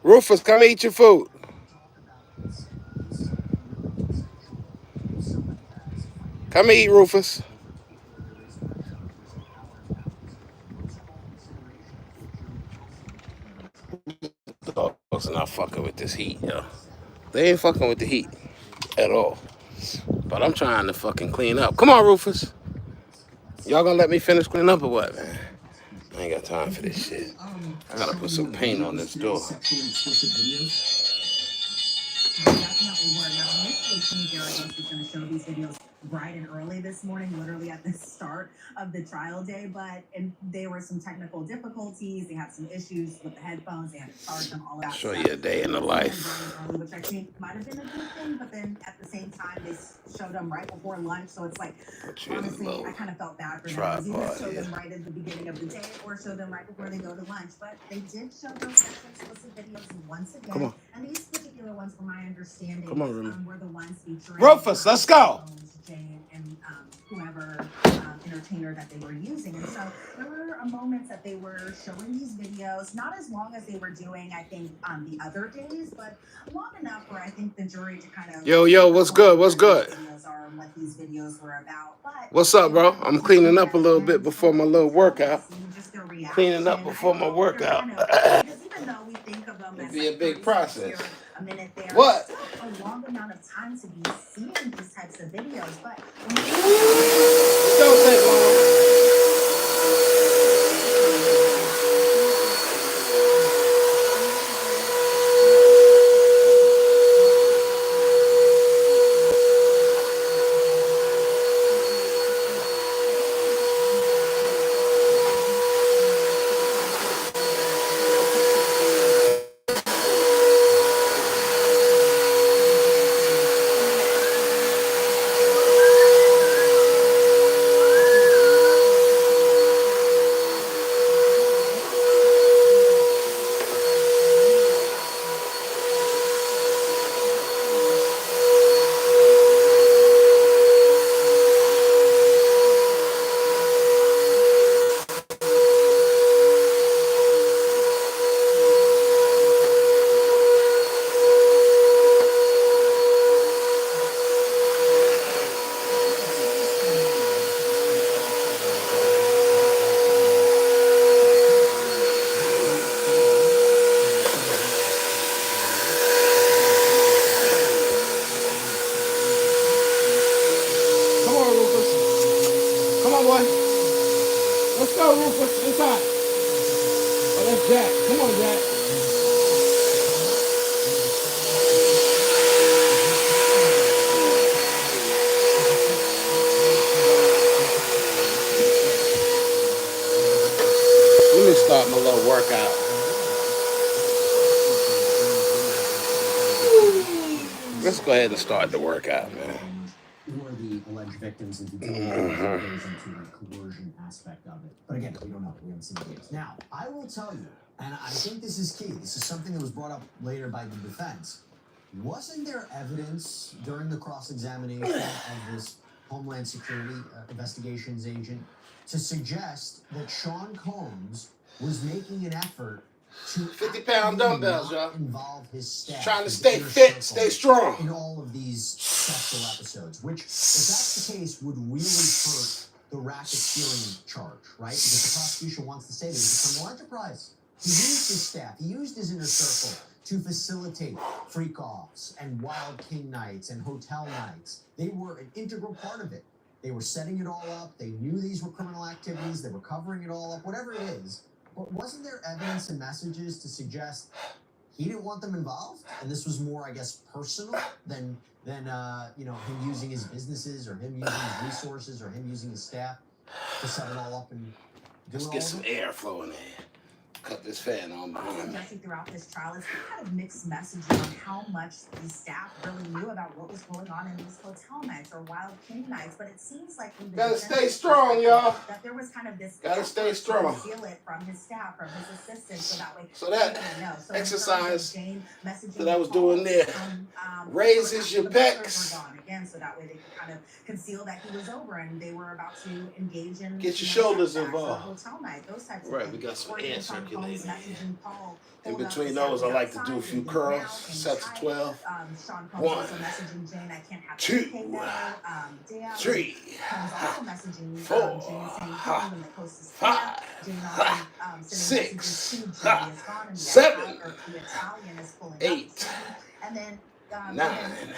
Rufus, come eat your food. Come eat, Rufus. Dogs are not fucking with this heat, yo. They ain't fucking with the heat at all. But I'm trying to fucking clean up. Come on, Rufus. Y'all gonna let me finish cleaning up or what, man? I ain't got time for this shit. I gotta put some paint on this door. Definitely were. Now, initially, Team Garagos was going to show these videos bright and early this morning, literally at the start of the trial day, but there were some technical difficulties. They had some issues with the headphones. They had to charge them, all of that Show stuff. you a day in the life. Early, which I think might have been a good thing, but then at the same time, they showed them right before lunch, so it's like, honestly, I kind of felt bad for them. Either show them right at the beginning of the day or show them right before they go to lunch, but they did show those sexual explicit videos once again. Come on. And these particular ones, from my understanding, come on, Rufus. were the ones featuring Rufus, let's go. Jane and whoever entertainer that they were using. And so there were moments that they were showing these videos, not as long as they were doing, I think, the other days, but long enough where I think the jury to kind of yo, what's good? What's good? What these videos were about. But what's up, bro? I'm cleaning up a little bit before my little workout. Cleaning up before my workout. It'd be a big process. What? A long amount of time to be seeing these types of videos, but don't take long. Let's go, Rufus. Inside. Oh, that's Jack. Come on, Jack. Let me start my little workout. Let's go ahead and start the workout, man. Who are the alleged victims and goes into the coercion aspect of it. But again, we don't know. We haven't seen the games. Now, I will tell you, and I think this is key. This is something that was brought up later by the defense. Wasn't there evidence during the cross-examination of this Homeland Security investigations agent to suggest that Sean Combs was making an effort to 50-pound dumbbells, y'all. Involve his staff. Trying to stay fit, stay strong in all of these sexual episodes, which, if that's the case, would really hurt the racketeering charge, right? Because the prosecution wants to say that it's a criminal enterprise. He used his staff, he used his inner circle to facilitate freak-offs and Wild King nights and hotel nights. They were an integral part of it. They were setting it all up. They knew these were criminal activities. They were covering it all up, whatever it is. But wasn't there evidence and messages to suggest he didn't want them involved, and this was more, I guess, personal than him using his businesses or him using his resources or him using his staff to set it all up and do Let's it get all some air flowing in. Cut this fan on behind me. Especially throughout this trial, it's kind of mixed messaging on how much the staff really knew about what was going on in these hotel nights or Wild King nights. But it seems like gotta stay strong, y'all. That there was kind of this gotta stay strong. To conceal it from his staff, from his assistants, so that way. So that exercise that I was doing there raises your pecs. Again, so that way they could kind of conceal that he was over and they were about to engage in. Get your shoulders involved. Hotel night, those types of right, things. we got some air circulation. circulating. Messaging Paul. In between those, I like to do a few curls, sets of 12. Sean Combs 1, also messaging Jane, I can't have 2, PK now. 3, Combs also messaging 4, Jane saying, "Hey, when the coast is 5, Jane also sending 6, messages to Jane is gone, and 7, the Italian is pulling 8, up. And then 9,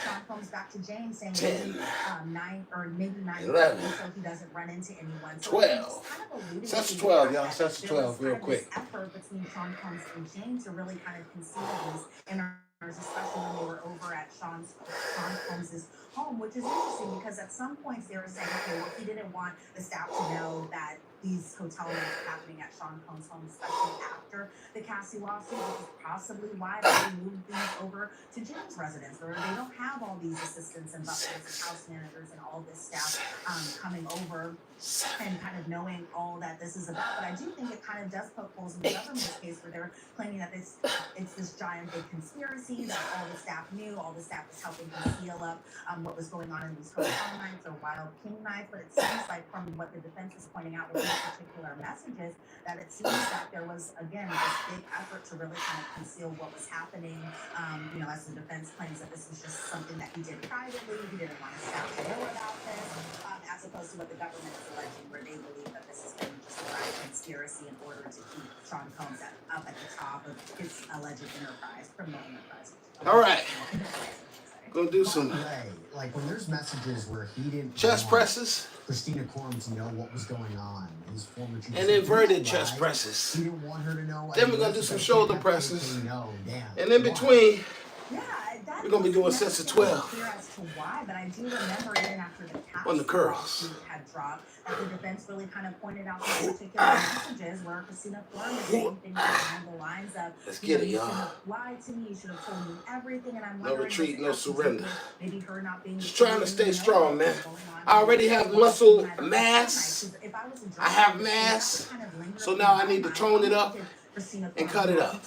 Sean comes back to Jane saying 10, 9 or maybe 9, 11, so he doesn't run into anyone. So 12. Sets of 12, y'all. Sets of 12, real quick. This effort between Sean Combs and Jane to really kind of conceal these innards, especially when they were over at Sean Combs' home, which is interesting because at some points they were saying, okay, well, he didn't want the staff to know that these hotel rooms were happening at Sean Combs' home, especially after the Cassie lawsuit, which is possibly why they moved these over to Jane's residence, where they don't have all these assistants and butlers and house managers and all this staff coming over and kind of knowing all that this is about. But I do think it kind of does poke holes in the government's case where they're claiming that it's this giant big conspiracy, that all the staff knew, all the staff was helping conceal up what was going on in these hotel nights or wild king nights. But it seems like from what the defense is pointing out with these particular messages, that it seems that there was, again, this big effort to really kind of conceal what was happening. As the defense claims that this was just something that he did privately, he didn't want his staff to know about this, as opposed to what the government is alleging, where they believe that this has been just a giant conspiracy in order to keep Sean Combs up at the top of his alleged criminal enterprise. All right. Gonna do some like when there's messages where he didn't chest presses. Christina Corm to know what was going on. His former chief and inverted chest presses. He didn't want her to know. Then we're gonna do some shoulder presses. Damn. And in between, yeah, we're gonna be doing sets of 12. Clear as to why, but I do remember even after the on the curls. had dropped, that the defense really kind of pointed out these particular messages where Christina Corm is saying things along the lines of, let's get it, you y'all. should have lied to me, you should have told me everything, and I'm No wondering retreat, no surrender. Maybe her not being just trying to stay strong, man. I already have muscle mass. I have mass, so now I need to tone it up and cut it up.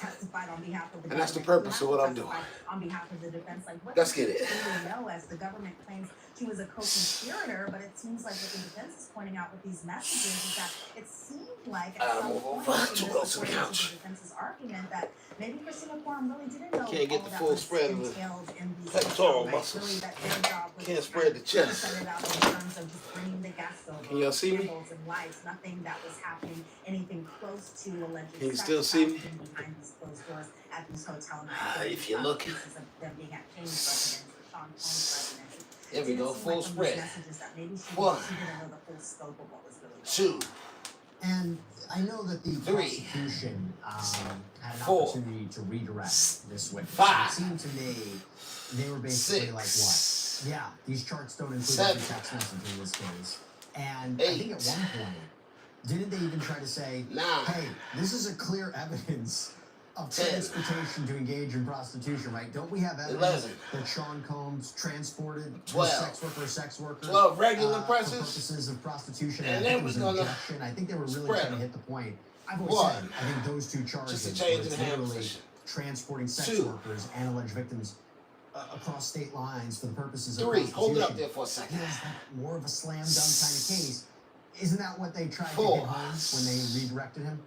And that's the purpose of what I'm doing. On behalf of the defense, like what let's get it. Know as the government claims she was a co-conspirator, but it seems like what the defense is pointing out with these messages is that it seemed like at some point in the defense's argument that maybe Christina Corm really didn't know can't get all the that full was spread of entailed in these pectoral right? muscles. Really that their job was Can't spread the chest. to set it out in terms of just bringing the guests over. Can y'all see me? Candles and lights, nothing that was happening, anything close to alleged. Can you still see me? Behind these closed doors at these hotel nights. If you're looking. Pieces of them being at Jane's residence, Sean Combs' residence. There we go, full spread. Maybe she 1, didn't know the full scope of what was really going 2, And I know that the 3, prosecution had an 4, opportunity to redirect this witness. 5, it seemed to me they were basically 6, like, what? Yeah, these charts don't include 7, every text message in this case. And 8, I think at one point, didn't they even try to say, 9, hey, this is a clear evidence of 10, transportation to engage in prostitution, right? Don't we have evidence 11, that Sean Combs transported 12, sex worker 12 regular for presses, purposes of prostitution? and I then think it was we're an gonna objection. I think they were really spread trying to them. hit the point. I've always 1, said, I think those two charges just a change in were the hand literally position. transporting sex 2, workers and alleged victims across state lines for the purposes of 3, prostitution. hold it up there for a second. Feels like more of a slam dunk kind of case. Isn't that what they tried 4, to hit home when they redirected him?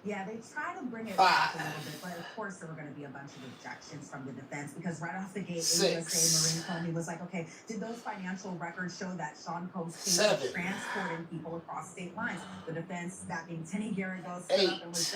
Yeah, they try to bring it 5, back a little bit, but of course there were going to be a bunch of objections from the defense because right off the gate, 6, Maureen Comey was like, okay, did those financial records show that Sean Combs paid 7, for transporting people across state lines? The defense, that being Tenny Garrigo, 8, stood up and was,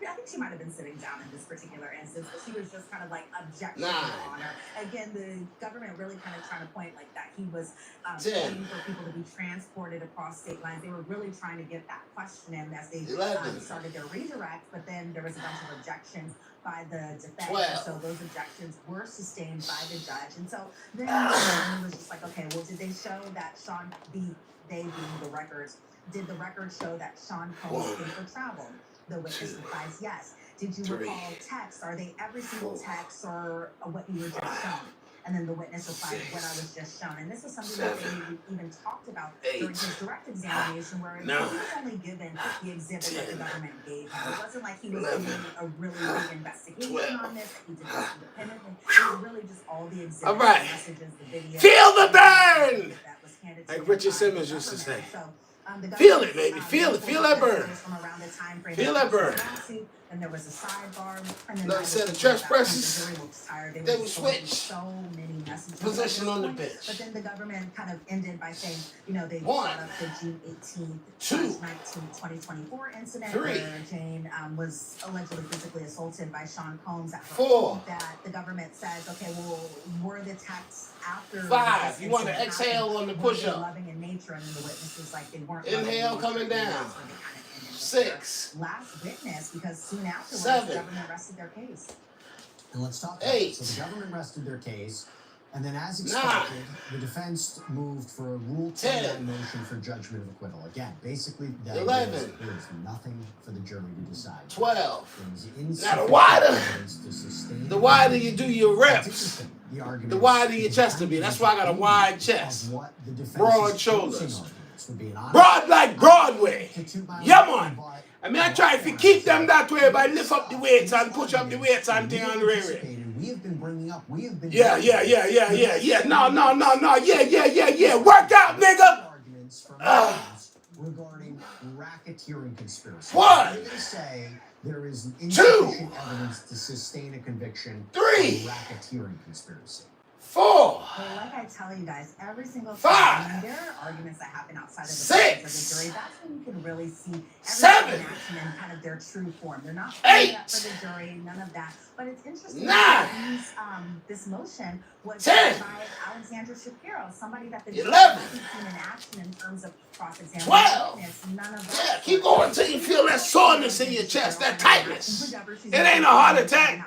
I think she might have been sitting down in this particular instance, but she was just kind of like objecting 9, on her. Again, the government really kind of trying to point like that he was 10, paying for people to be transported across state lines. They were really trying to get that question in as they 11, started their redirect, but then there was a bunch of objections by the defense. 12. So those objections were sustained by the judge. And so then it was just like, okay, well, did they show that they being the records, did the records show that Sean Combs paid for travel? The witness replies, yes. Did you 3, recall texts? Are they every single 4, text or what you were just shown? And then the witness replied, 6, what I was just shown. And this is something 7, that they even talked about 8, during his direct examination, where he 9, was only given the exhibit that the 10, government gave him. It wasn't like he was 11, doing a really big investigation 12. on this. He did this independently. It was really just all the exhibits, All right. the messages, the video. Feel the burn! That was handed to Like him Richard by Simmons the used to government. say. So Feel it, baby. Feel it. Feel that burn. Feel that burn. And there was a sidebar. And then Another set of chest presses. They would switch so many messages position on the bench. But then the government kind of ended by saying, you know, they One, brought up the June 18th, 2024 incident three, where Jane was allegedly physically assaulted by Sean Combs at her four, home. That the government says, okay, well, were the attacks after five. You want to exhale on the push-up. Loving in nature, and the witnesses like they weren't. Inhale coming down. 6. Last witness, because soon afterwards 7. the government rested their case. And let's talk about 8. it. So the government rested their case, and then as expected, the defense moved for a Rule 10 motion for judgment of acquittal. Again, basically, that 11. there is nothing for the jury to decide. 12. Now The the wider you do your reps, the the wider your chest will be. That's why I got a wide chest, broad shoulders, broad like Broadway. Yeah, man. I mean, I try to keep them that way by lift up the weights and push up the weights and thing on the railway. Yeah. No. Yeah. Work out, nigga. Regarding racketeering conspiracy. 1, They say there is 2, insufficient evidence to sustain a conviction 3, of racketeering conspiracy. 4. Well, like I tell you guys, every single time 5. there are arguments that happen outside of the 6. presence of the jury, that's when you can really see 7. everything in action and kind of their true form. They're not 8. up for the jury, none of that. But it's interesting 9. that this motion was 10. by Alexandra Shapiro, somebody that the 11. hasn't seen in action in terms of cross-examination. 12. None of Yeah, that. keep going until you feel that soreness in your chest, that tightness. It ain't a heart attack.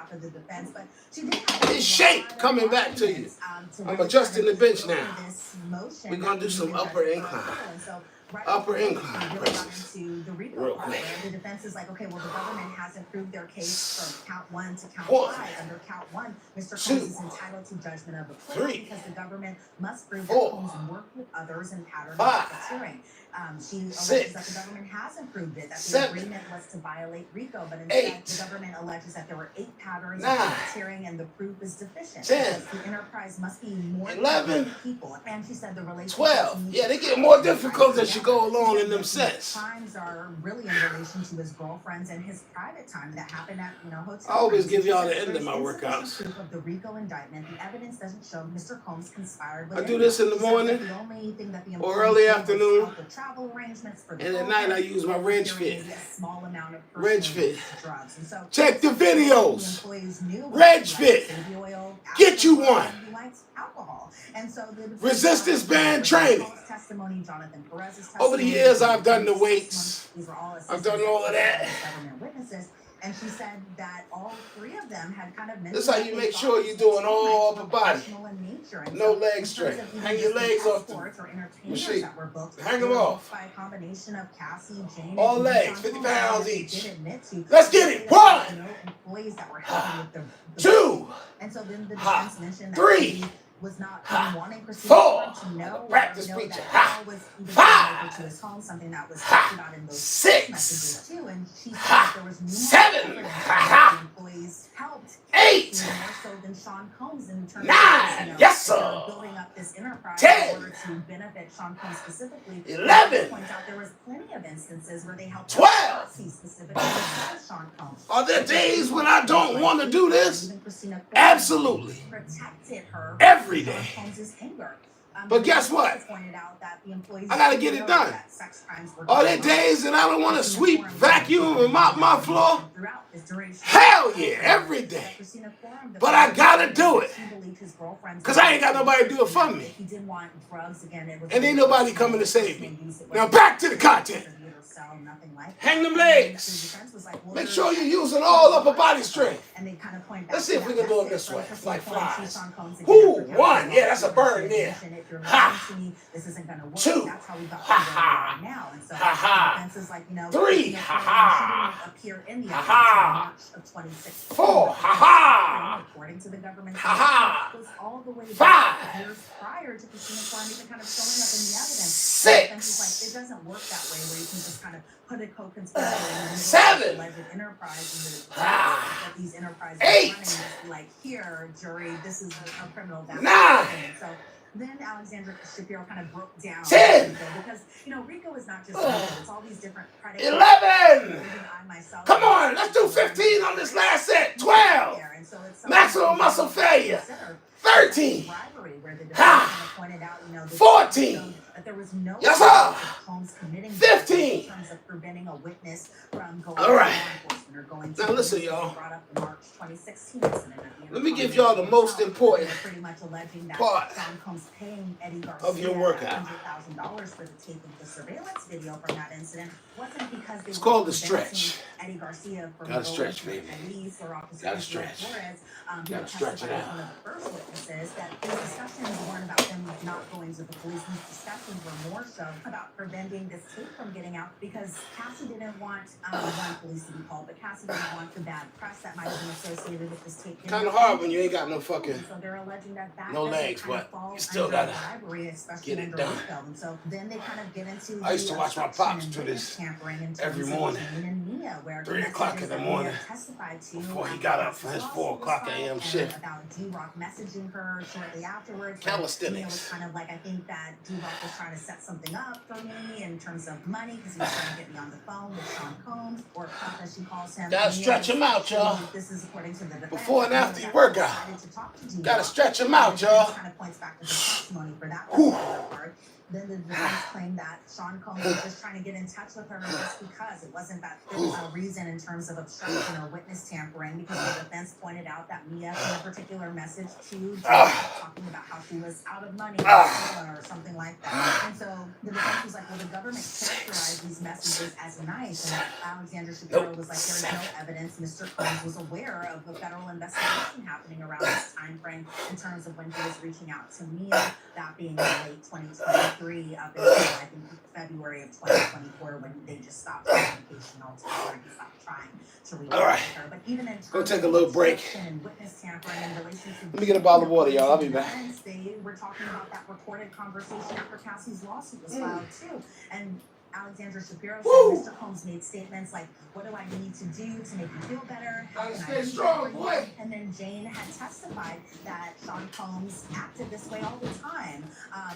It's shape coming back to you. I'm adjusting the bench now. We're going to do some upper incline. Upper incline presses. Real quick. The defense is like, okay, well, the government hasn't proved their case from count 1 to count 1. 5. Under count 1, Mr. 2. Combs is entitled to judgment of acquittal 3. because the government must prove 4. that Combs worked with others in pattern of 5. racketeering. She alleges 6. that the government hasn't proved it, that the 7. agreement was to violate RICO, but 8. instead the government alleges that there were 8 patterns 9. of racketeering and the proof is deficient. 10. The enterprise must be more 11. than people. And she said the relationship 12. Yeah, they get more difficult as you go along in them sets. Crimes are really in relation to his girlfriends and his private time that happened at hotel. I always give y'all the end of my workouts. Proof of the RICO indictment. The evidence doesn't show Mr. Combs conspired with I do this in the morning the only thing that the or early employees did was afternoon. help with travel arrangements for the And at night I use my wrench fit. a small amount of Wrench personal fit. drugs. And so Check the the videos. employees knew Wrench fit. baby oil, Get you alcohol, one. and he likes alcohol. And so the Resistance band training. testimony, Jonathan Perez's Over the testimony, years, I've done the weights. These were all I've done all of that. government witnesses. And she said that all 3 of them had kind of mentioned This is how you make sure you're doing all upper body. No leg strength. Hang your legs off the machine. Hang them off. By a combination of Cassie, Jane, All and legs, Sean 50 Combs, pounds they each. did admit to. Let's get it. 1, Employees that were helping with the 2, and so then the defense mentioned that 3, he was not wanting Christina 4. to know, Practice know preacher. that Paul was even 5. over to his home, something that was talked about in those 6. messages too. And she said that there was numerous 7. evidence that the employees helped 8. more so than Sean Combs in terms 9. of Yes, they were sir. building up this enterprise 10. in order to benefit Sean Combs specifically. 11. Points out there was plenty of instances where they helped 12. Cassie specifically and Sean Combs. Are there days when I don't want to do this? Even Christina Absolutely. protected her Every from day. Combs' anger. But guess what? Pointed out that the employees I gotta get it done. that sex crimes were Are there going on. days that I don't want to sweep, vacuum, and mop my floor? Throughout this duration. Hell yeah, every day. But I gotta do it. Because I ain't got nobody to do it for me. He did want drugs again. And ain't nobody coming to save me. Now back to the content. Hang them legs. Make sure you're using all upper body strength. Let's see if we can do it this way, like flies. Whoo, 1. Yeah, that's a burn there. Ha. 2. Ha ha. Ha ha. 3. Ha ha. Ha ha. 4. Ha ha. According to the government, Ha ha. was all the way 5. back years prior to Christina Kwan even kind of showing up in the evidence. 6. Like, it doesn't work that way where you can just kind of put a co-conspirator in the 7. alleged enterprise and Ah. that these enterprises 8. are running, like here, jury, this is a criminal. That's 9. So Then Alexandra Shapiro kind of broke down 10. Rico because, you know, Rico is not just Rico, it's all these different predicates. 11. I myself, Come on, let's do 15 on this last set. 12. and so it's Maximum muscle failure. 13. Bribery, where the Ha. pointed out, you know, 14. that there was no Yes, sir. Holmes committing 15. in terms of preventing a witness from going All right. to law enforcement or going to Now listen, y'all. brought up the March 2016 incident at the end Let me of give y'all the most important pretty much alleging that part Sean Combs paying Eddie Garcia of your workout. $100,000 for the tape of the surveillance video from that incident wasn't because they It's were called the preventing stretch. Eddie Garcia from Gotta stretch, going to baby. police or officers Gotta like stretch. Flores, who Gotta stretch it testified as out. one of the first witnesses, that the discussions weren't about them not going to the police. These discussions were more so about preventing this tape from getting out because Cassie didn't want one police to be called, but Cassie didn't want the bad press that might have been associated with this tape. Kind of hard when you ain't got no fucking So they're alleging that no legs, but you still gotta get it done. So then they kind of get into I used to watch my pops do this every morning, 3 o'clock in the morning, before he got up for his 4 o'clock a.m. shift. About D-Rock messaging her shortly afterwards. Calisthenics. It was kind of like, I think that D-Rock was trying to set something up for me in terms of money because he was trying to get me on the phone with Sean Combs, or Puff as she calls him. Gotta stretch him out, y'all. This is according to the defense. Before and after your workout. Gotta stretch him out, y'all. Kind of points back to the testimony for that part. Then the defense claimed that Sean Combs was just trying to get in touch with her just because it wasn't that there was a reason in terms of obstruction or witness tampering, because the defense pointed out that Mia sent a particular message to Jane talking about how she was out of money or something like that. And so the defense was like, well, the government characterized these messages as nice, and Alexandra Shapiro was like, there's no evidence Mr. Combs was aware of a federal investigation happening around this time frame in terms of when he was reaching out to Mia, that being in late 2023 up until I think February of 2024 when they just stopped communication altogether and he stopped trying to reach out to her. But even in terms Go take a little break. and witness tampering in relation to Let me get a bottle of water, y'all. I'll be back. They were talking about that recorded conversation after Cassie's lawsuit was filed too. And Alexandra Shapiro said Mr. Combs made statements like, what do I need to do to make you feel better? How can I be strong, better? boy. And then Jane had testified that Sean Combs acted this way all the time.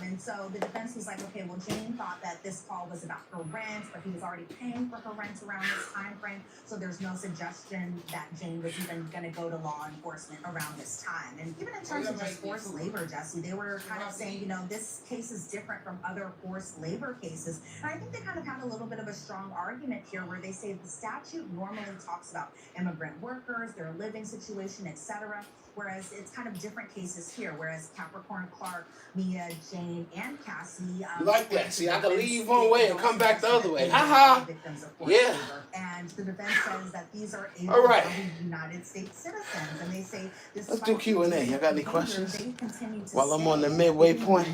And so the defense was like, okay, well, Jane thought that this call was about her rent, but he was already paying for her rent around this time frame. So there's no suggestion that Jane was even going to go to law enforcement around this time. And even in terms of just forced labor, Jesse, they were kind of saying, you know, this case is different from other forced labor cases. And I think they kind of had a little bit of a strong argument here where they say the statute normally talks about immigrant workers, their living situation, etc. Whereas it's kind of different cases here. Whereas Capricorn, Clark, Mia, Jane, and Cassie. You like that? See, I can leave one way and come back the other way. Ha yeah. And the defense says that these are United States citizens, and they say this. Let's do Q&A. Y'all got any questions? While I'm on the midway point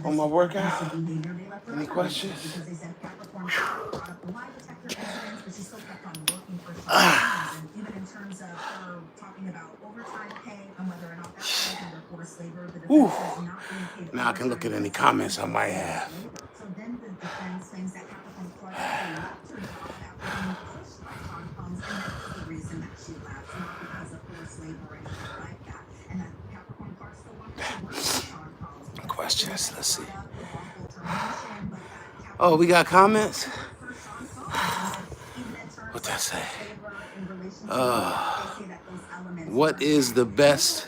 on my workout. Any questions? Because they said Capricorn brought up the lie detector incidents, but she still kept on working for and even in terms of her talking about overtime pay and whether or not that falls under forced labor, the defense has not been paid. Now I can look at any comments I might have. So then the defense claims that Capricorn Clark left her job after being pushed by Sean Combs, and that's the reason that she left, not because of forced labor or anything like that. And that Capricorn Clark still wanted to work with Sean Combs. Questions? Let's see. Oh, we got comments? What that say? What is the best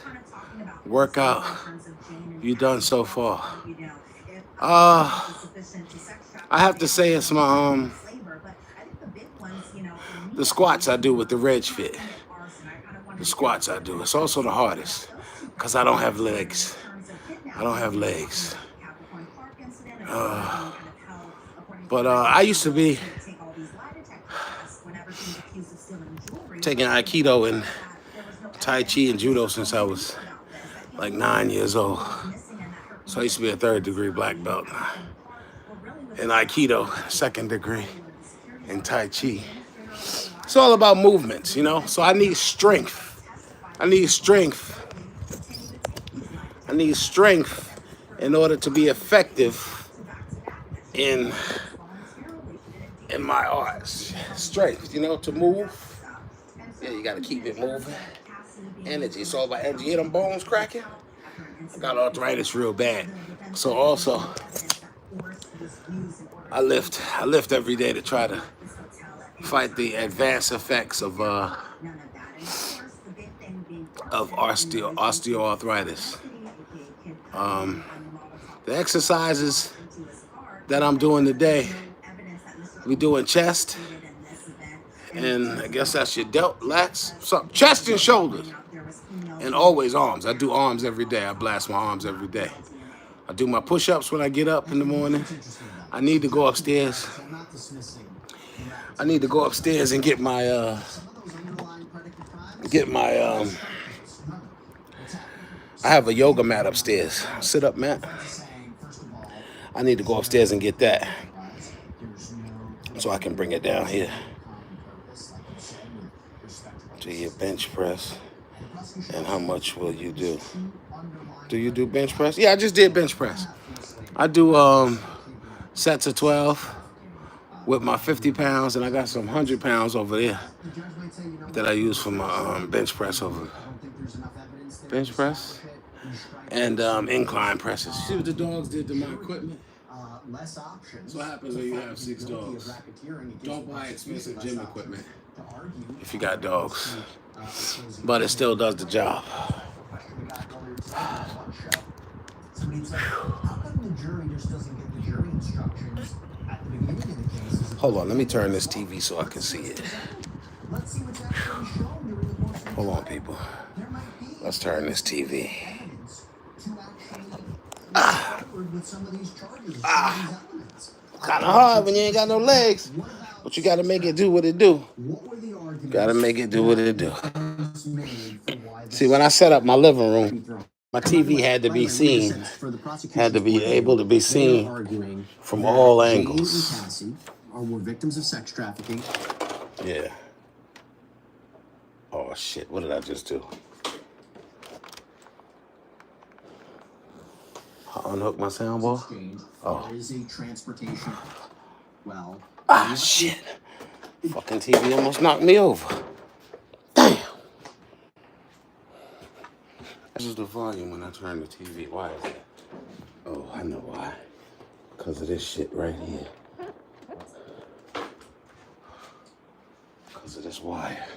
workout you done so far? I have to say it's my the squats I do with the Reg Fit. The squats I do. It's also the hardest because I don't have legs. I don't have legs. But I used to be taking Aikido and Tai Chi and Judo since I was like 9 years old. So I used to be a 3rd degree black belt in Aikido, 2nd degree in Tai Chi. It's all about movements, you know? So I need strength. I need strength in order to be effective in my arts. Strength, you know, to move. Yeah, you gotta keep it moving. Energy, it's all about energy. Hear them bones cracking? I got arthritis real bad. So also, I lift every day to try to fight the advanced effects of osteoarthritis. The exercises that I'm doing today, we doing chest, and I guess that's your delt, lats, something, chest and shoulders, and always arms. I do arms every day. I blast my arms every day. I do my push-ups when I get up in the morning. I need to go upstairs. I need to go upstairs and get my I have a yoga mat upstairs, sit up mat. I need to go upstairs and get that so I can bring it down here to your bench press. And how much will you do? Do you do bench press? Yeah, I just did bench press. I do sets of 12 with my 50 pounds, and I got some 100 pounds over there that I use for my bench press over. Bench press and incline presses. See what the dogs did to my equipment? That's what happens when you have 6 dogs. Don't buy expensive gym equipment if you got dogs. But it still does the job. Hold on, let me turn this TV so I can see it. Hold on, people. Let's turn this TV. Kind of hard when you ain't got no legs, but you got to make it do what it do. Got to make it do what it do. See, when I set up my living room, my TV had to be seen, had to be able to be seen from all angles. Or were victims of sex trafficking. Yeah. Oh shit! What did I just do? I unhooked my soundbar. Oh. Is a transportation. Well. Ah shit! Fucking TV almost knocked me over. Damn. This is the volume when I turn the TV. Why is it? Oh, I know why. Because of this shit right here. Because of this wire.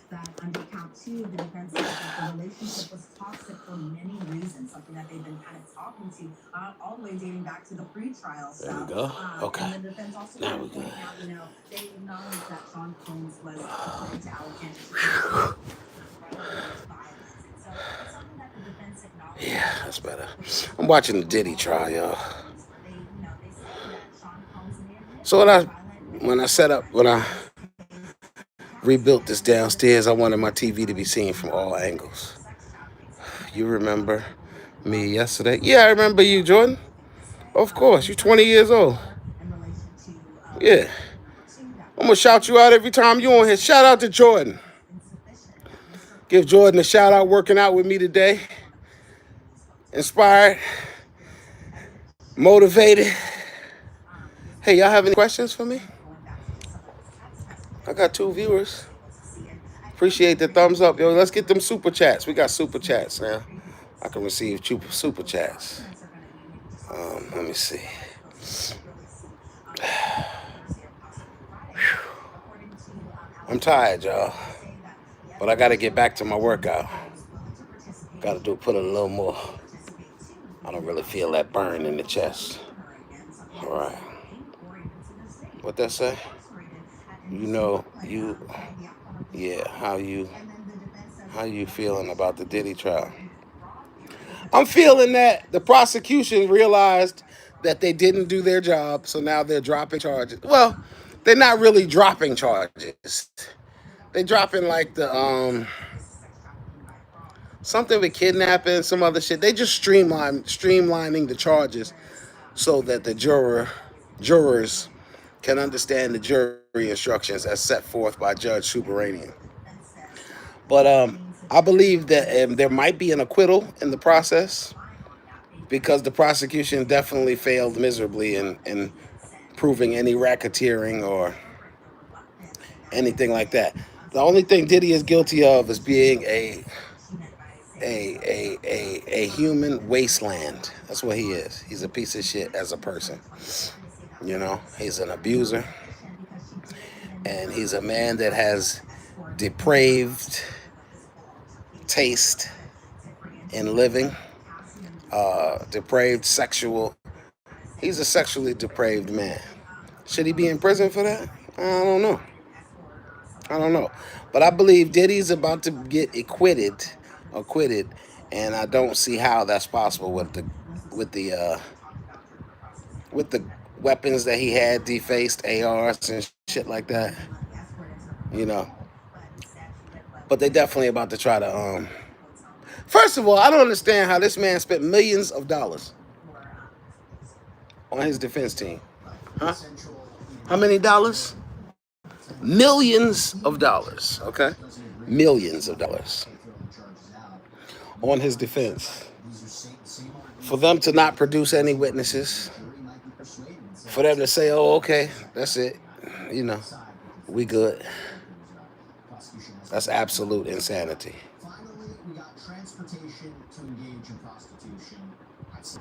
That under count 2, the defense said that the relationship was toxic for many reasons, something that they've been kind of talking to all the way dating back to the pre-trial stuff. There we go. Okay. And the defense also kind of pointing out, they acknowledged that Sean Combs was intelligent. Yeah, that's better. I'm watching the Diddy trial, y'all. So when I rebuilt this downstairs, I wanted my TV to be seen from all angles. You remember me yesterday? Yeah, I remember you, Jordan. Of course, you're 20 years old. Yeah. I'm going to shout you out every time you on here. Shout out to Jordan. Give Jordan a shout out working out with me today. Inspired. Motivated. Hey, y'all have any questions for me? I got 2 viewers. Appreciate the thumbs up, yo. Let's get them super chats. We got super chats now. I can receive super chats. Let me see. I'm tired, y'all. But I got to get back to my workout. Got to put a little more. I don't really feel that burn in the chest. All right. What that say? Yeah, how you feeling about the Diddy trial? I'm feeling that the prosecution realized that they didn't do their job, so now they're dropping charges. Well, they're not really dropping charges. They're dropping like the something with kidnapping, some other shit. They just streamlining the charges so that the jurors can understand the jury instructions as set forth by Judge Subramanian. But I believe that there might be an acquittal in the process because the prosecution definitely failed miserably in proving any racketeering or anything like that. The only thing Diddy is guilty of is being a human wasteland. That's what he is. He's a piece of shit as a person. You know, he's an abuser, and he's a man that has depraved taste in living, depraved sexual. He's a sexually depraved man. Should he be in prison for that? I don't know. But I believe Diddy's about to get acquitted, and I don't see how that's possible with the weapons that he had, defaced ARs and shit like that. You know. But they definitely about to try to First of all, I don't understand how this man spent millions of dollars on his defense team. Huh? How many dollars? Millions of dollars, okay? Millions of dollars on his defense. For them to not produce any witnesses, for them to say, oh, okay, that's it, you know, we good. That's absolute insanity.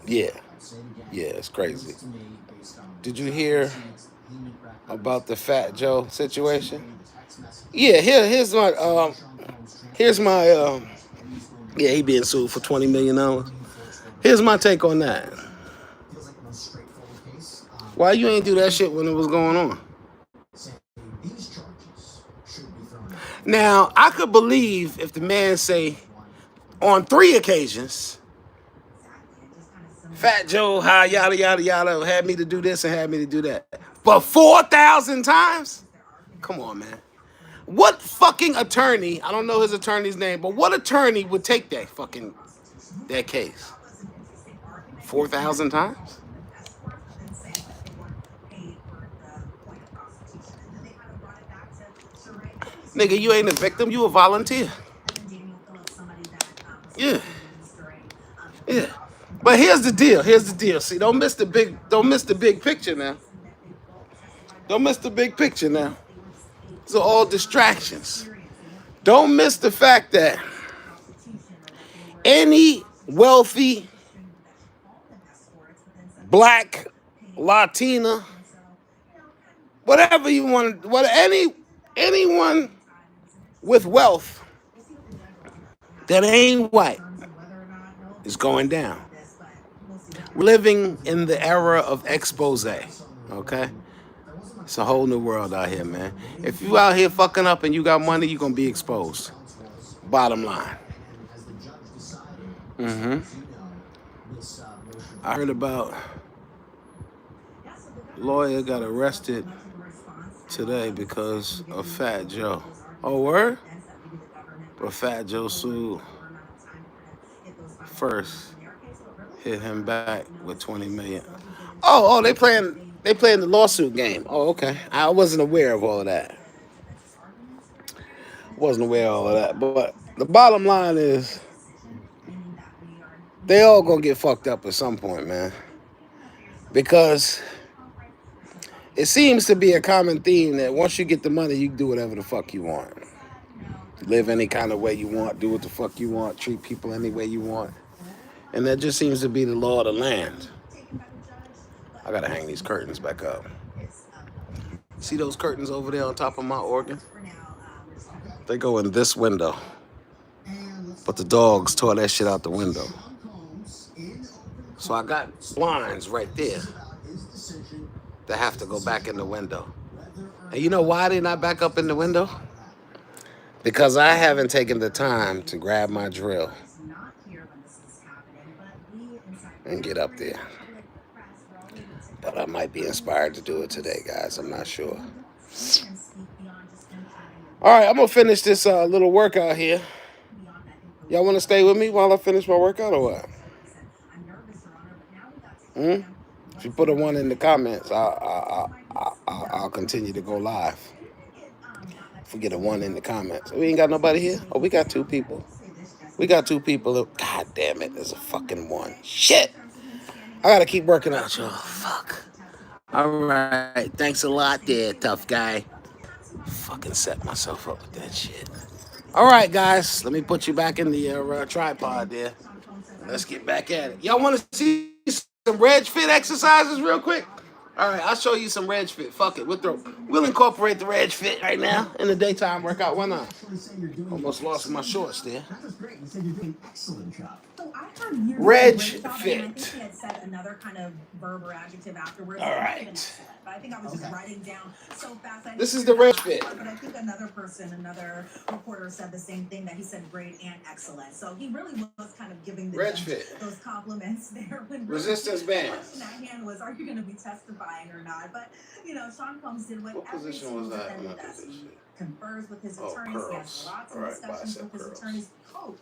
Yeah, it's crazy. Did you hear about the Fat Joe situation? Yeah, here's my yeah, he being sued for $20 million. Here's my take on that. Why you ain't do that shit when it was going on? Now, I could believe if the man say on 3 occasions, Fat Joe, yada, yada, yada, had me to do this and had me to do that. But 4,000 times? Come on, man. What fucking attorney, I don't know his attorney's name, but what attorney would take that case? 4,000 times? Nigga, you ain't a victim, you a volunteer. Yeah. But here's the deal. See, don't miss the big picture now. Don't miss the big picture now. These are all distractions. Don't miss the fact that any wealthy black, Latina, whatever you want, anyone with wealth that ain't white is going down. We're living in the era of expose, okay? It's a whole new world out here, man. If you out here fucking up and you got money, you're gonna be exposed. Bottom line. I heard about lawyer got arrested today because of Fat Joe. Oh, word? But Fat Joe sued first, hit him back with $20 million. Oh, they playing the lawsuit game. Oh, okay. I wasn't aware of all of that. But the bottom line is, they all gonna get fucked up at some point, man. Because it seems to be a common theme that once you get the money, you can do whatever the fuck you want. Live any kind of way you want, do what the fuck you want, treat people any way you want. And that just seems to be the law of the land. I gotta hang these curtains back up. See those curtains over there on top of my organ? They go in this window. But the dogs tore that shit out the window. So I got blinds right there that have to go back in the window. And you know why they're not back up in the window? Because I haven't taken the time to grab my drill and get up there. But I might be inspired to do it today, guys. I'm not sure. All right, I'm going to finish this little workout here. Y'all want to stay with me while I finish my workout or what? If you put a 1 in the comments, I'll continue to go live. If we get a 1 in the comments. We ain't got nobody here? Oh, we got 2 people. God damn it, there's a fucking 1. Shit! I gotta keep working out, y'all. Fuck. All right. Thanks a lot there, tough guy. Fucking set myself up with that shit. All right, guys. Let me put you back in the tripod there. Let's get back at it. Y'all want to see some Reg Fit exercises real quick? All right, I'll show you some Reg Fit. Fuck it. We'll incorporate the Reg Fit right now in the daytime workout. Why not? Almost lost my shorts there. So I heard you Reg great job, Fit. and I think he had said another kind of verb or adjective afterwards. All It might have right. been excellent, but I think I was just writing down so fast. I This is didn't the hear Reg that Fit. part, but I think another reporter said the same thing, that he said great and excellent. So he really was kind of giving the Reg judge Fit. those compliments there. When Resistance the bands. question at hand was, are you going to be testifying or not? But, Sean Combs did what every position single was that defendant when I does. did this He shit? confers with his Oh, attorneys. He has curls. lots All of right, discussions bicep with his curls. attorneys. Hope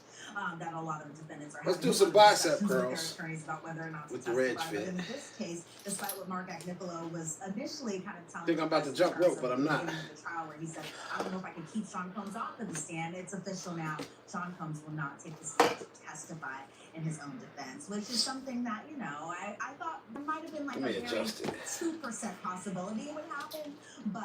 that a lot of defendants are Let's having do some a lot of bicep discussions with their curls attorneys about whether or not to with the Reg testify. But Fit. in this case, despite what Mark Agnicolo was initially kind of telling Think I'm about to jump rope, but I'm not. the trial, where he said, I don't know if I can keep Sean Combs off of the stand. It's official now. Sean Combs will not take the stand to testify in his own defense, which is something that, I thought there might have been like a very 2% possibility it would happen, but,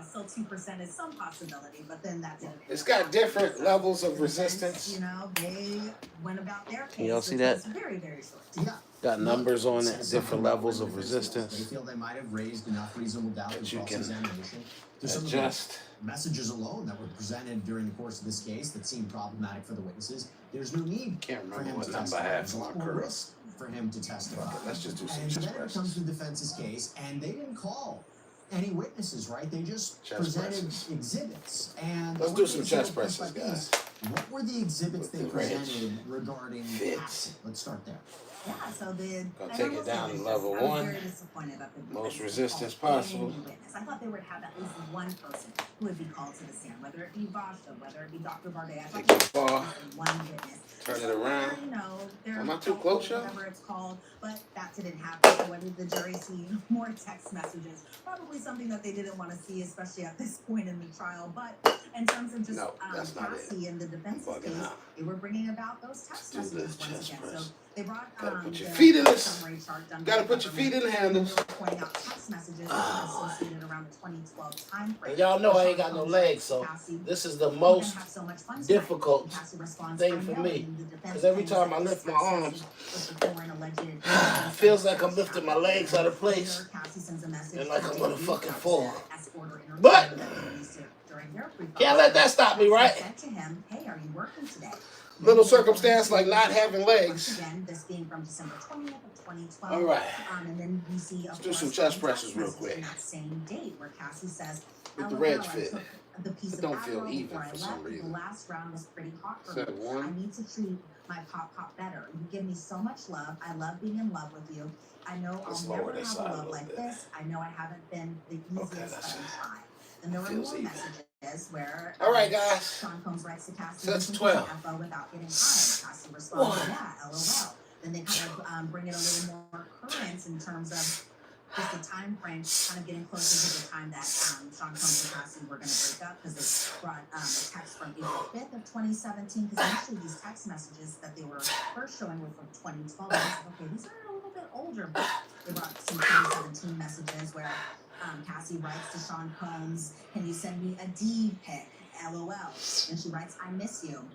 still 2% is some possibility, but then that didn't. It's got different levels of resistance. They went about their case. Can y'all see that? Very, very short. Yeah. Got numbers on it, different levels of They resistance. feel they might have raised enough reasonable doubt in That you can cross-examination. There's some of adjust. the messages alone that were presented during the course of this case that seemed problematic for the witnesses. There's no need Can't for remember him what to number I testify. had There's for my no curls. risk for him to testify. Fuck it, let's just do some And chest then it presses. comes to the defense's case, and they didn't call any witnesses, right? They just Chest presented presses. exhibits. And Let's I do want some to chest say presses, like guys. this. What were the exhibits With they the Reg presented regarding Fit. passing? Let's start there. Yeah, so Gonna take it down to level I was 1. very disappointed that the Most defense resistance didn't call possible. any witness. I thought they would have at least one person who would be called to the stand, whether it be Basha, whether it be Dr. Bardet. I thought Take the there bar, was at least one witness. turn it Somewhere, around. they're Am I too close, y'all? whatever it's called, but that didn't happen. So what did the jury see? More text messages. Probably something that they didn't want to see, especially at this point in the trial. But in terms of just No, that's not it. Cassie and the defense's Bugging case, out. they were bringing about those text Let's do messages this once chest again. press. So they brought Gotta put your the feet in this. summary chart done by Gotta the put your feet in the government, handles. and they were pointing out text messages that were associated around the 2012 time frame. And y'all know I ain't got no legs, so this is the most difficult thing for me. Because every time I lift my arms, it feels like I'm lifting my legs out of place and like I'm gonna fucking fall. But can't let that stop me, right? Little circumstance like not having legs. All right. Let's do some chest presses real quick. With the Reg Fit. It don't feel even for some reason. The last round was pretty hot for Set me. one. I need to treat my pop better. You give me so much love. I love being in love with you. I know Let's I'll lower never this have side a a love little like bit. this. I know I haven't been the Okay, easiest, that's but it. I'm trying. And there were Feels more even. messages where All right, guys. Sean Combs writes to Cassie, So that's "Listen to 12. the FO without getting hired." Cassie responds, "Yeah, LOL." Then they kind of bring it a little more current in terms of just the time frame, kind of getting closer to the time that Sean Combs and Cassie were going to break up, because they brought a text from April 5th of 2017, because initially these text messages that they were first showing were from 2012. I was like, okay, these are a little bit older, but they brought some 2017 messages where Cassie writes to Sean Combs, "Can you send me a D pic? LOL." And she writes, "I miss you."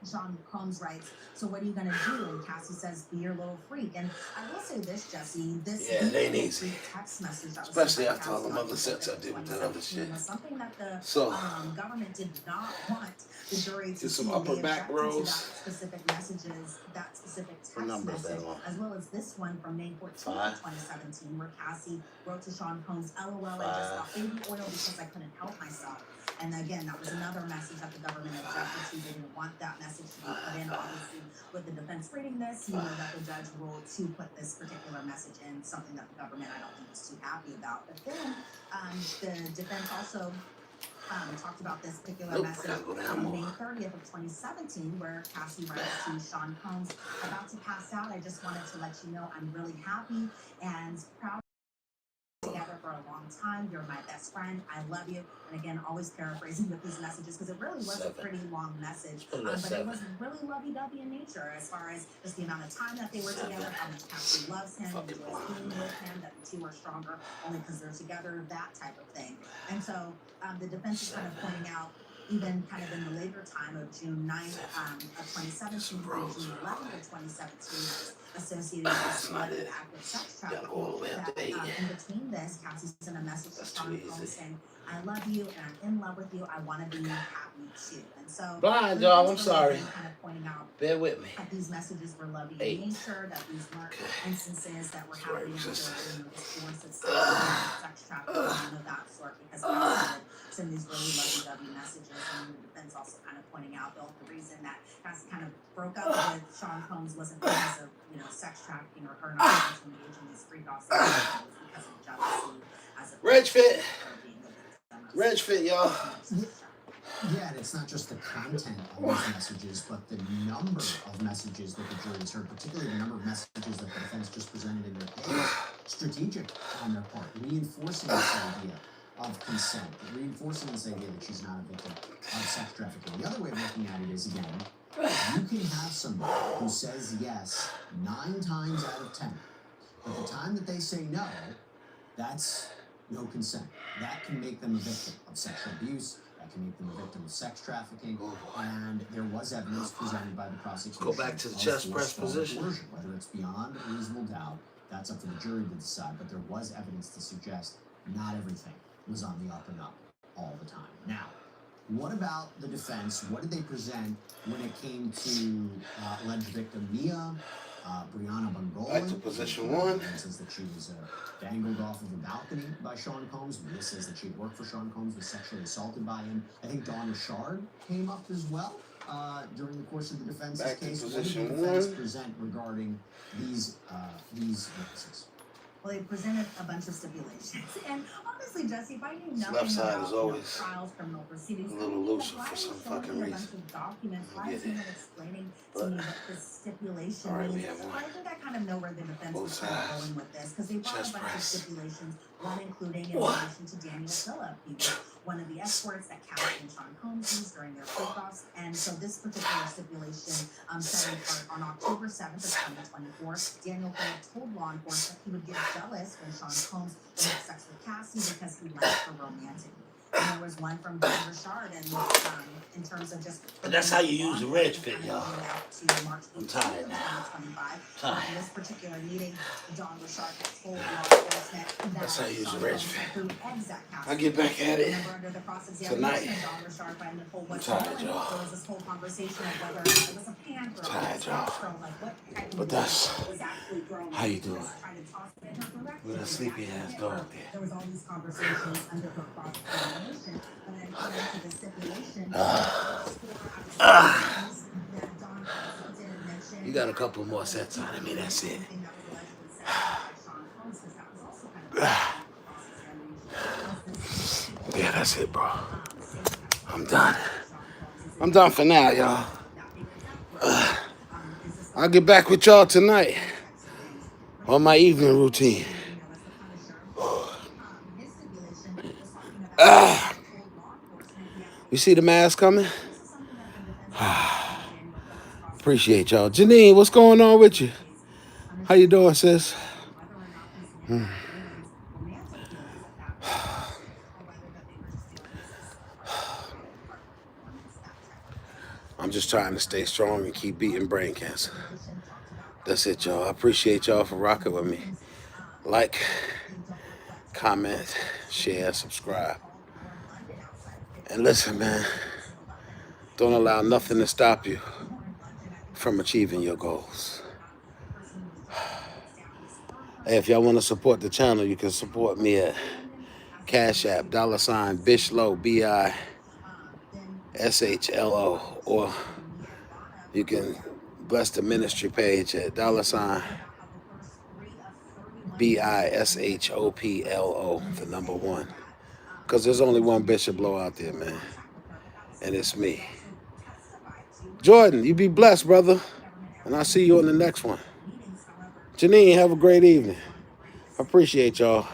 Sean Combs writes, "So what are you gonna do?" And Cassie says, "Be your little freak." And I will say this, Jesse, this Yeah, it ain't easy. text message that was Especially sent by after all Cassie them on other April sets I 5th, did with that other shit. was something that the So, government did not want the jury to do some see. upper They back objected to rows. that specific messages, that specific text numbers that message, long? as well as this one from May 14th, 2017, where Cassie wrote to Sean Combs, "LOL, I just bought baby oil because I couldn't help myself." And again, that was another message that the government objected to. They didn't want that message to be put in. Obviously, with the defense reading this, you know that the judge ruled to put this particular message in, something that the government, I don't think, was too happy about. But then the defense also talked about this particular message on May 30th of 2017, where Cassie writes to Sean Combs, "About to pass out. I just wanted to let you know I'm really happy and proud together for for a long time. You're my best friend. I love you. And again, always paraphrasing with these messages because it really was a pretty long message. But it was really lovey-dovey in nature as far as just the amount of time that they were together, how much Cassie loves him, enjoys being with him, that the two are stronger only because they're together, that type of thing. And so the defense is kind of pointing out, even kind of in the later time of June 9th of 2017 through June 11th of 2017, associated with selective active sex trafficking, that in between this, Cassie sent a message to Sean Combs saying, I love you and I'm in love with you. I want to be happy too. And so, blind, y'all, I'm sorry. Kind of pointing out bear with me. That these messages were loving in nature, that these weren't instances that were happening after discourse of sex trafficking and of that sort, because Cassie would send these really lovey-dovey messages. And the defense also kind of pointing out the reason that Cassie kind of broke up with Sean Combs wasn't because of sex trafficking or her not wanting to engage in these freak-offs, it was because of jealousy. Reg fit, y'all. Yeah, and it's not just the content of these messages, but the number of messages that the jury's heard, particularly the number of messages that the defense just presented in their case, strategic on their part, reinforcing this idea of consent, reinforcing this idea that she's not a victim of sex trafficking. The other way of looking at it is, again, you can have somebody who says yes 9 times out of 10, but the time that they say no, that's no consent. That can make them a victim of sexual abuse. That can make them a victim of sex trafficking. And there was evidence presented by the prosecution. Go back to the chest press position. Whether it's beyond a reasonable doubt, that's up to the jury to decide. But there was evidence to suggest not everything was on the up and up all the time. Now, what about the defense? What did they present when it came to alleged victim Mia? Brianna Bungolan. Back to position 1. Says that she was dangled off of a balcony by Sean Combs. Mia says that she had worked for Sean Combs, was sexually assaulted by him. I think Dawn Richard came up as well during the course of the defense's case. What did the defense present regarding these witnesses? Well, they presented a bunch of stipulations. And honestly, Jesse, if I knew nothing left side about is always trials, criminal proceedings, a little looser for some fucking reason. A bunch of documents. Why is he not explaining to me what this stipulation means? I think I kind of know where the defense was kind of going with this, because they brought a bunch of stipulations, one including in relation to Daniel Phillip. He was one of the escorts that Cassie and Sean Combs used during their freak-offs. And so this particular stipulation set in part on October 7th of 2024, Daniel Phillip told law enforcement he would get jealous when Sean Combs would have sex with Cassie because he liked her romantic. And there was one from Dawn Richard, and in terms of just... And that's how you use the Reg fit, y'all. I'm tired now. In this particular meeting, Dawn Richard told law enforcement that's how you use the Reg fit. I'll get back at it tonight. I'm tired, y'all. There was this whole conversation of whether it was a panther or tired, y'all. But that's how you do it. With a sleepy ass dog there. There was all these conversations under her cross-examination, and then according to the stipulation, you got a couple more sets on. I mean, that's it. Yeah, that's it, bro. I'm done. I'm done for now, y'all. I'll get back with y'all tonight on my evening routine. You see the mask coming? Appreciate y'all. Janine, what's going on with you? How you doing, sis? I'm just trying to stay strong and keep beating brain cancer. That's it, y'all. I appreciate y'all for rocking with me. Like, comment, share, subscribe. And listen, man, don't allow nothing to stop you from achieving your goals. Hey, if y'all want to support the channel, you can support me at Cash App, $BishLo, BISHLO, or you can bless the ministry page at $BishopLo, the number 1. Because there's only one BishopLo out there, man. And it's me. Jordan, you be blessed, brother. And I'll see you on the next one. Janine, have a great evening. I appreciate y'all.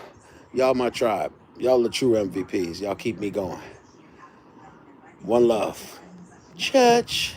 Y'all my tribe. Y'all the true MVPs. Y'all keep me going. One love. Church.